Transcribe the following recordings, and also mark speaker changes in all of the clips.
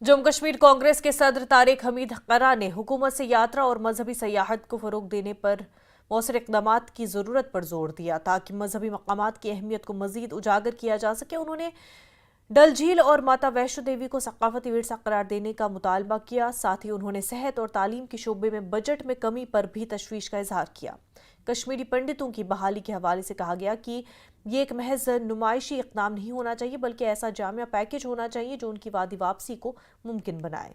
Speaker 1: जम्मू कश्मीर कांग्रेस के सदर तारिक हमीद करा ने हुकूमत से यात्रा और मजहबी सयाहत को फरोग देने पर मौसर इकदाम की जरूरत पर जोर दिया ताकि मजहबी मकामात की अहमियत को मजीद उजागर किया जा सके। उन्होंने डल झील और माता वैष्णो देवी को सकाफती विरसा करार देने का मुतालबा किया। साथ ही उन्होंने सेहत और तालीम के शोबे में बजट में कमी पर भी तशवीश का इजहार किया। कश्मीरी पंडितों की बहाली के हवाले से कहा गया कि ये एक महज नुमाइशी इक़दाम नहीं होना चाहिए बल्कि ऐसा जामिया पैकेज होना चाहिए जो उनकी वादी वापसी को मुमकिन बनाए।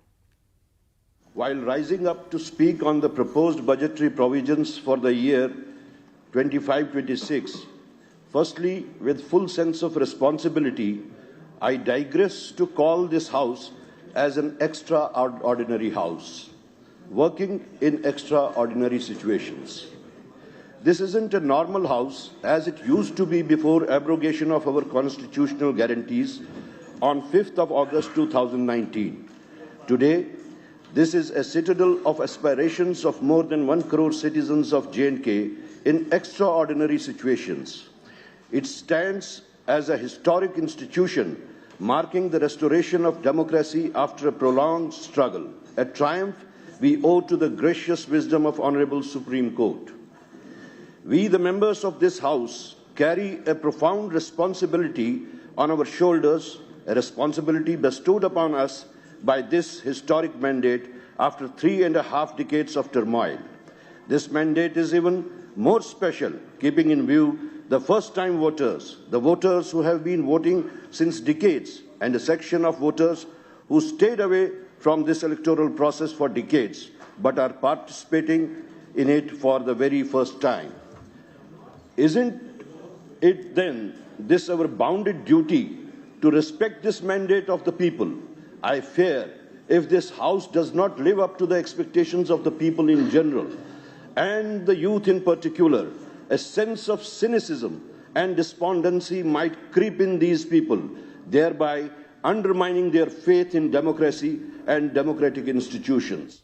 Speaker 2: While rising up to speak on the proposed budgetary provisions for the year 25-26, firstly, with full sense of responsibility, I digress to call this House as an extraordinary House, working in extraordinary situations. This isn't a normal House as it used to be before abrogation of our constitutional guarantees on 5th of August 2019. Today, this is a citadel of aspirations of more than 1 crore citizens of J&K in extraordinary situations. It stands as a historic institution marking the restoration of democracy after a prolonged struggle, a triumph we owe to the gracious wisdom of Honorable Supreme Court. We, the members of this House, carry a profound responsibility on our shoulders, a responsibility bestowed upon us by this historic mandate after 3.5 decades of turmoil. This mandate is even more special, keeping in view the first-time voters, the voters who have been voting since decades, and a section of voters who stayed away from this electoral process for decades, but are participating in it for the very first time. Isn't it then this our bounded duty to respect this mandate of the people? I fear if this House does not live up to the expectations of the people in general and the youth in particular, a sense of cynicism and despondency might creep in these people, thereby undermining their faith in democracy and democratic institutions.